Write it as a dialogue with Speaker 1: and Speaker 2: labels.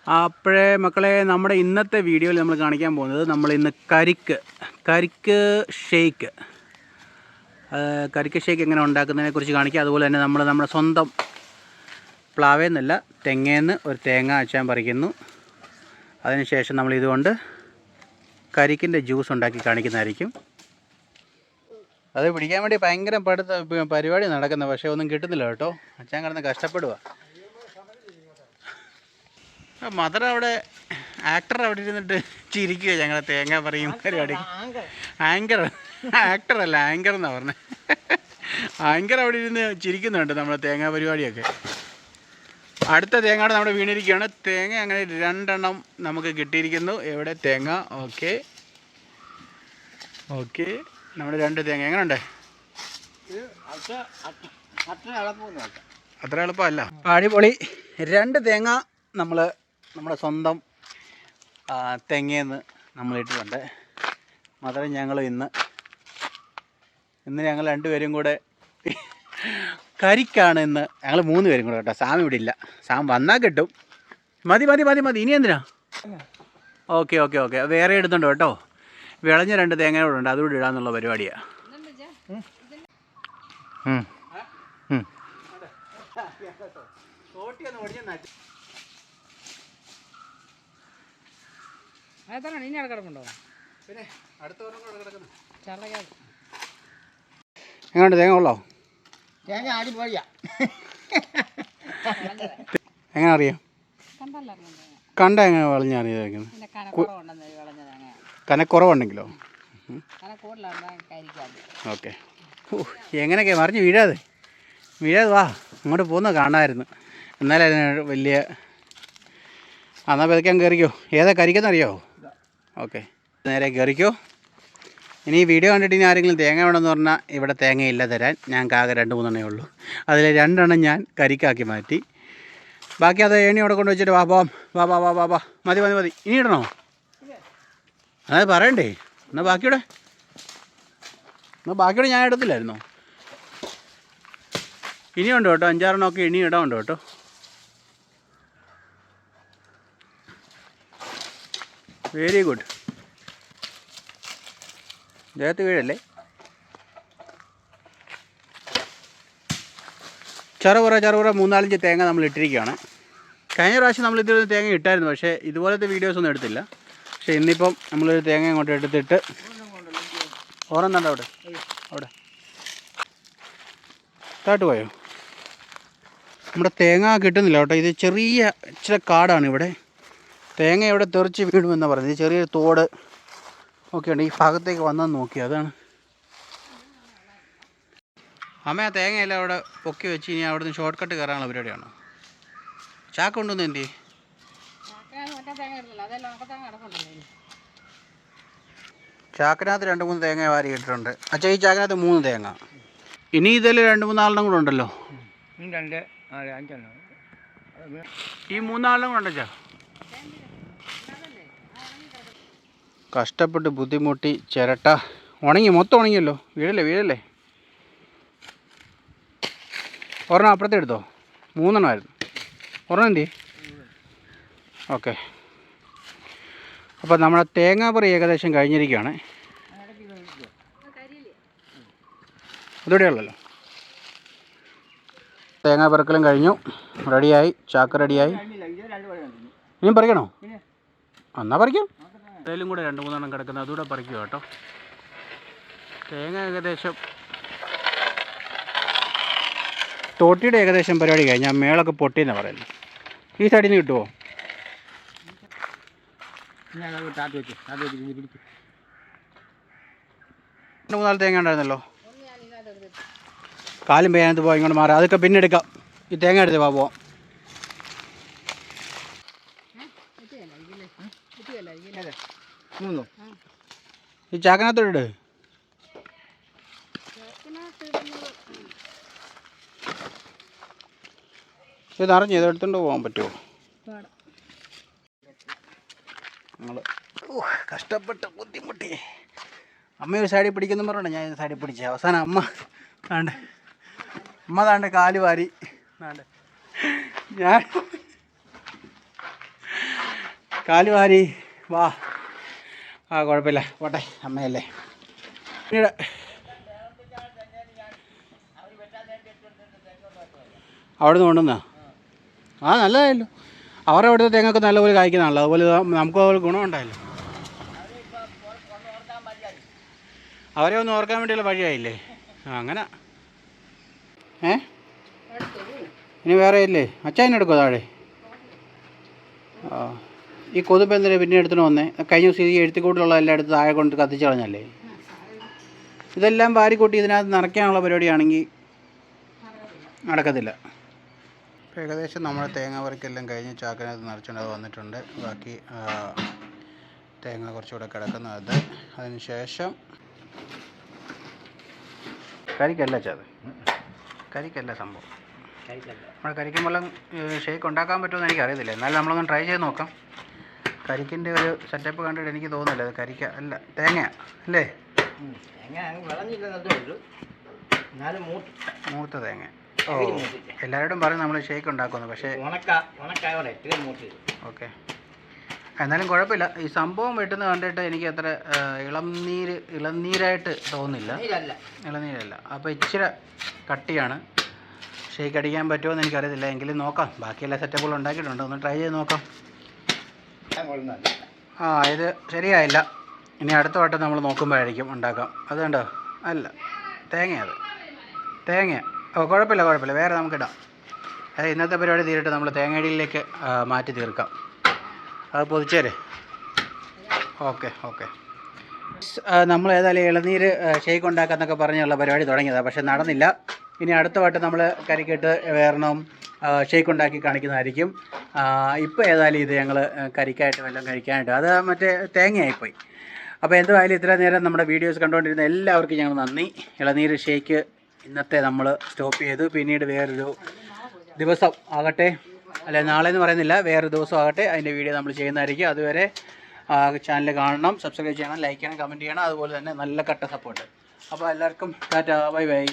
Speaker 1: അപ്പോഴേ മക്കളെ, നമ്മുടെ ഇന്നത്തെ വീഡിയോയിൽ നമ്മൾ കാണിക്കാൻ പോകുന്നത് നമ്മളിന്ന് കരിക്ക് ഷേക്ക് എങ്ങനെ ഉണ്ടാക്കുന്നതിനെക്കുറിച്ച് കാണിക്കുക. അതുപോലെ തന്നെ നമ്മുടെ സ്വന്തം പ്ലാവേന്നല്ല തെങ്ങേന്ന് ഒരു തേങ്ങ അച്ചാൻ പറിക്കുന്നു. അതിനുശേഷം നമ്മൾ ഇതുകൊണ്ട് കരിക്കിൻ്റെ ജ്യൂസ് ഉണ്ടാക്കി കാണിക്കുന്നതായിരിക്കും. അത് പിടിക്കാൻ വേണ്ടി ഭയങ്കര പരിപാടി നടക്കുന്നത്, പക്ഷേ ഒന്നും കിട്ടുന്നില്ല കേട്ടോ. അച്ഛൻ കിടന്ന് കഷ്ടപ്പെടുക. മദർ അവിടെ ആക്ടർ അവിടെ ഇരുന്നിട്ട് ചിരിക്കുക. ഞങ്ങളെ തേങ്ങ പറയും പരിപാടി. ആക്ടറല്ല, ആങ്കർ എന്നാണ് പറഞ്ഞത്. ആങ്കർ അവിടെ ഇരുന്ന് ചിരിക്കുന്നുണ്ട് നമ്മളെ തേങ്ങ പരിപാടിയൊക്കെ. അടുത്ത തേങ്ങ നമ്മുടെ വീണിരിക്കുകയാണ്. തേങ്ങ അങ്ങനെ 2 എണ്ണം നമുക്ക് കിട്ടിയിരിക്കുന്നു. എവിടെ തേങ്ങ? ഓക്കെ നമ്മുടെ 2 തേങ്ങ എങ്ങനെയുണ്ട്? അത്ര എളുപ്പമല്ല. അടിപൊളി. 2 തേങ്ങ നമ്മുടെ സ്വന്തം തെങ്ങേന്ന് നമ്മളിട്ടിട്ടുണ്ട്. മാത്രം ഞങ്ങൾ ഇന്ന് ഞങ്ങൾ 2 പേരും കൂടെ കരിക്കാണ് ഇന്ന്. ഞങ്ങൾ 3 പേരും കൂടെ കേട്ടോ. സാം ഇവിടെ ഇല്ല. സാം വന്നാൽ കിട്ടും. മതി. ഇനി എന്തിനാ? ഓക്കെ വേറെ എടുത്തുണ്ടോ കേട്ടോ. വിളഞ്ഞ 2 തേങ്ങയോടെ ഉണ്ട്, അതുകൂടി ഇടാന്നുള്ള പരിപാടിയാണ്. എങ്ങനെയുണ്ട് തേങ്ങ? ഉള്ളോ? എങ്ങനെ അറിയാം? കണ്ട എങ്ങനെ വിളഞ്ഞ അറിയാം? കനക്കുറവുണ്ടെങ്കിലോ? ഓക്കെ. എങ്ങനെയൊക്കെ മറിഞ്ഞ് വീഴാതെ വാ, അങ്ങോട്ട് പോകുന്നത് കാണാമായിരുന്നു. എന്നാലും അതിന് വലിയ എന്നാൽ പതുക്കാൻ കയറിക്കോ. ഏതാ കരിക്കെന്നറിയോ? ഓക്കെ, നേരെ കയറിക്കോ. ഇനി ഈ വീഡിയോ കണ്ടിട്ട് ഇനി ആരെങ്കിലും തേങ്ങ വേണമെന്ന് പറഞ്ഞാൽ ഇവിടെ തേങ്ങയില്ല തരാൻ. ഞങ്ങൾക്ക് ആകെ 2-3 എണ്ണേ ഉള്ളൂ. അതിൽ 2 എണ്ണം ഞാൻ കരിക്കാക്കി മാറ്റി. ബാക്കി അത് ഏണി അവിടെ കൊണ്ട് വെച്ചിട്ട് വാ. മതി. ഇനി ഇടണോ? അത് പറയണ്ടേ. എന്നാൽ ബാക്കിയോടെ ഞാൻ എടുത്തില്ലായിരുന്നോ? ഇനിയുണ്ട് കേട്ടോ. 5-6 എണ്ണമൊക്കെ ഇനി ഇടാനുണ്ട് കേട്ടോ. Very good. ദേഹത്ത് വീഴല്ലേ. ചെറുപുറ 3-4 തേങ്ങ നമ്മൾ ഇട്ടിരിക്കുകയാണ്. കഴിഞ്ഞ പ്രാവശ്യം നമ്മൾ ഇതിലൊരു തേങ്ങ ഇട്ടായിരുന്നു, പക്ഷേ ഇതുപോലത്തെ വീഡിയോസൊന്നും എടുത്തില്ല. പക്ഷേ ഇന്നിപ്പം നമ്മളൊരു തേങ്ങ ഇങ്ങോട്ട് എടുത്തിട്ട് ഓരോന്നുണ്ടോ അവിടെ താട്ട് പോയോ? നമ്മുടെ തേങ്ങ കിട്ടുന്നില്ല കേട്ടോ. ഇത് ഇച്ചിരി കാടാണ് ഇവിടെ. തേങ്ങ ഇവിടെ തെറിച്ച് വീഴുമെന്നാണ് പറയുന്നത്. ഇത് ചെറിയൊരു തോട് ഒക്കെയുണ്ട്. ഈ ഭാഗത്തേക്ക് വന്നെന്ന് നോക്കി. അതാണ് അമ്മ ആ തേങ്ങയെല്ലാം അവിടെ പൊക്കി വെച്ച് ഇനി അവിടെ നിന്ന് ഷോർട്ട് കട്ട് കയറാനുള്ള പരിപാടിയാണോ? ചാക്ക കൊണ്ടുവന്ന് എന്തി? ചാക്കിനകത്ത് 2-3 തേങ്ങ വാരി ഇട്ടിട്ടുണ്ട്. അച്ഛാ, ഈ ചാക്കിനകത്ത് 3 തേങ്ങ. ഇനി ഇതിൽ 2-3 കൂടെ ഉണ്ടല്ലോ. ഈ 3 കൂടെ ഉണ്ടോ? കഷ്ടപ്പെട്ട് ബുദ്ധിമുട്ടി ചിരട്ട മൊത്തം ഉണങ്ങിയല്ലോ. വീഴല്ലേ. ഒരെണ്ണം അപ്പുറത്തെ എടുത്തോ? 3 എണ്ണമായിരുന്നു. ഒരെണ്ണം എന്തി? ഓക്കെ. അപ്പോൾ നമ്മുടെ തേങ്ങാപ്പറി ഏകദേശം കഴിഞ്ഞിരിക്കുകയാണ്. ഇതോടെയുള്ളല്ലോ. തേങ്ങാ പെറുക്കലും കഴിഞ്ഞു. റെഡിയായി. ചാക്ക് റെഡിയായി. ഇനിയും പറിക്കണോ? എന്നാ പറിക്കാം. അതിലും കൂടെ 2-3 എണ്ണം കിടക്കുന്നത്, അതുകൂടെ പറിക്കുക കേട്ടോ. തേങ്ങ ഏകദേശം തോട്ടിയുടെ ഏകദേശം പരിപാടി കഴിഞ്ഞാൽ മേളൊക്കെ പൊട്ടിയെന്നാണ് പറയുന്നത്. ഈ സൈഡിൽ നിന്ന് കിട്ടുമോ? 2-3 തേങ്ങ ഉണ്ടായിരുന്നല്ലോ. കാലും പേനത്ത് പോകാം. ഇങ്ങോട്ട് മാറാം. അതൊക്കെ പിന്നെ എടുക്കാം. ഈ തേങ്ങ എടുത്ത് പോവാം. ഈ ചാക്കിനകത്തോട്ട് ഇത് അറിഞ്ഞ് ഇത് എടുത്തുകൊണ്ട് പോകാൻ പറ്റുമോ? നമ്മൾ കഷ്ടപ്പെട്ട് ബുദ്ധിമുട്ടി. അമ്മ ഒരു സൈഡിൽ പിടിക്കുന്നു പറഞ്ഞോ, ഞാൻ ഇത് സൈഡിൽ പിടിച്ചേ. അവസാനം അമ്മ താണ്ട് കാല് വാരി ഞാൻ കാലുവാരി വാ. ആ കുഴപ്പമില്ല, പോട്ടെ, അമ്മയല്ലേ. പിന്നീട് അവിടെ നിന്ന് കൊണ്ടുവന്നാ? ആ നല്ലതായല്ലോ. അവരുടെ അവിടുത്തെ തേങ്ങയൊക്കെ നല്ലപോലെ കായ്ക്കുന്നതാണല്ലോ, അതുപോലെ നമുക്ക് അതുപോലെ ഗുണമുണ്ടായല്ലോ. അവരെ ഒന്ന് ഓർക്കാൻ വേണ്ടിയുള്ള വഴിയായില്ലേ? ആ അങ്ങനെ. ഇനി വേറെ ഇല്ലേ? അച്ചായനെടുക്കോ താഴെ? ആ ഈ കൊതുപ്പ് എന്തിനാ പിന്നെ എടുത്തിട്ട് വന്നേ? കഴിഞ്ഞ ദിവസം ഈ എഴുത്തിക്കൂട്ടിലുള്ള എല്ലാം എടുത്ത് താഴെ കൊണ്ട് കത്തിച്ച് കളഞ്ഞല്ലേ? ഇതെല്ലാം വാരിക്കൂട്ടി ഇതിനകത്ത് നിറയ്ക്കാനുള്ള പരിപാടിയാണെങ്കിൽ നടക്കത്തില്ല. ഇപ്പോൾ ഏകദേശം നമ്മുടെ തേങ്ങ വറക്കെല്ലാം കഴിഞ്ഞ് ചാക്കിനകത്ത് നിറച്ചുകൊണ്ട് അത് വന്നിട്ടുണ്ട്. ബാക്കി തേങ്ങ കുറച്ചുകൂടെ കിടക്കുന്നത്. അതിന് ശേഷം കരിക്കല്ല ചത്, കരിക്കല്ല സംഭവം. നമ്മുടെ കരിക്കും വെള്ളം ഷേക്ക് ഉണ്ടാക്കാൻ പറ്റുമെന്ന് എനിക്കറിയത്തില്ല, എന്നാലും നമ്മളൊന്ന് ട്രൈ ചെയ്ത് നോക്കാം. കരിക്കിൻ്റെ ഒരു സെറ്റപ്പ് കണ്ടിട്ട് എനിക്ക് തോന്നുന്നില്ല അത് കരിക്ക അല്ല, തേങ്ങ അല്ലേ? മൂത്ത തേങ്ങ. ഓ, എല്ലാവരോടും പറയും നമ്മൾ ഷേക്ക് ഉണ്ടാക്കുന്നു, പക്ഷേ ഓക്കെ. എന്നാലും കുഴപ്പമില്ല. ഈ സംഭവം വെട്ടുന്ന കണ്ടിട്ട് എനിക്ക് അത്ര ഇളനീരായിട്ട് തോന്നുന്നില്ല. ഇളനീരല്ല, അപ്പോൾ ഇച്ചിരി കട്ടിയാണ്. ഷേക്ക് അടിക്കാൻ പറ്റുമോ എന്ന് എനിക്കറിയത്തില്ല, എങ്കിലും നോക്കാം. ബാക്കിയെല്ലാ സെറ്റപ്പുകളും ഉണ്ടാക്കിയിട്ടുണ്ട്, ഒന്ന് ട്രൈ ചെയ്ത് നോക്കാം. ആ ഇത് ശരിയായില്ല, ഇനി അടുത്ത വട്ടം നമ്മൾ നോക്കുമ്പോഴായിരിക്കും ഉണ്ടാക്കാം. അത് കണ്ടോ? അല്ല, തേങ്ങ, അത് തേങ്ങ. ഓ കുഴപ്പമില്ല, വേറെ നമുക്കിടാം. അത് ഇന്നത്തെ പരിപാടി തീരിട്ട് നമ്മൾ തേങ്ങയിടിയിലേക്ക് മാറ്റി തീർക്കാം. അത് പൊതിച്ചേരെ. ഓക്കെ. നമ്മൾ ഏതായാലും ഇളനീര് ഷേക്ക് ഉണ്ടാക്കാമെന്നൊക്കെ പറഞ്ഞുള്ള പരിപാടി തുടങ്ങിയതാണ്, പക്ഷെ നടന്നില്ല. ഇനി അടുത്ത വട്ടം നമ്മൾ കരിക്കിട്ട് വേറെണ്ണം ഷേക്ക് ഉണ്ടാക്കി കാണിക്കുന്നതായിരിക്കും. ഇപ്പോൾ ഏതായാലും ഇത് ഞങ്ങൾ കരിക്കായിട്ട് വല്ലതും കഴിക്കാനായിട്ട്, അത് മറ്റേ തേങ്ങയായിപ്പോയി. അപ്പോൾ എന്തായാലും ഇത്ര നേരം നമ്മുടെ വീഡിയോസ് കണ്ടുകൊണ്ടിരുന്ന എല്ലാവർക്കും ഞങ്ങൾ നന്ദി. ഇളനീര് ഷേക്ക് ഇന്നത്തെ നമ്മൾ സ്റ്റോപ്പ് ചെയ്തു. പിന്നീട് വേറൊരു ദിവസം ആകട്ടെ, അല്ലെ നാളെ എന്ന് പറയുന്നില്ല, വേറൊരു ദിവസം ആകട്ടെ, അതിൻ്റെ വീഡിയോ നമ്മൾ ചെയ്യുന്നതായിരിക്കും. അതുവരെ ചാനൽ കാണണം, സബ്സ്ക്രൈബ് ചെയ്യണം, ലൈക്ക് ചെയ്യണം, കമൻറ്റ് ചെയ്യണം, അതുപോലെ തന്നെ നല്ല കട്ട സപ്പോർട്ട്. അപ്പോൾ എല്ലാവർക്കും ടാറ്റാ, ബൈ.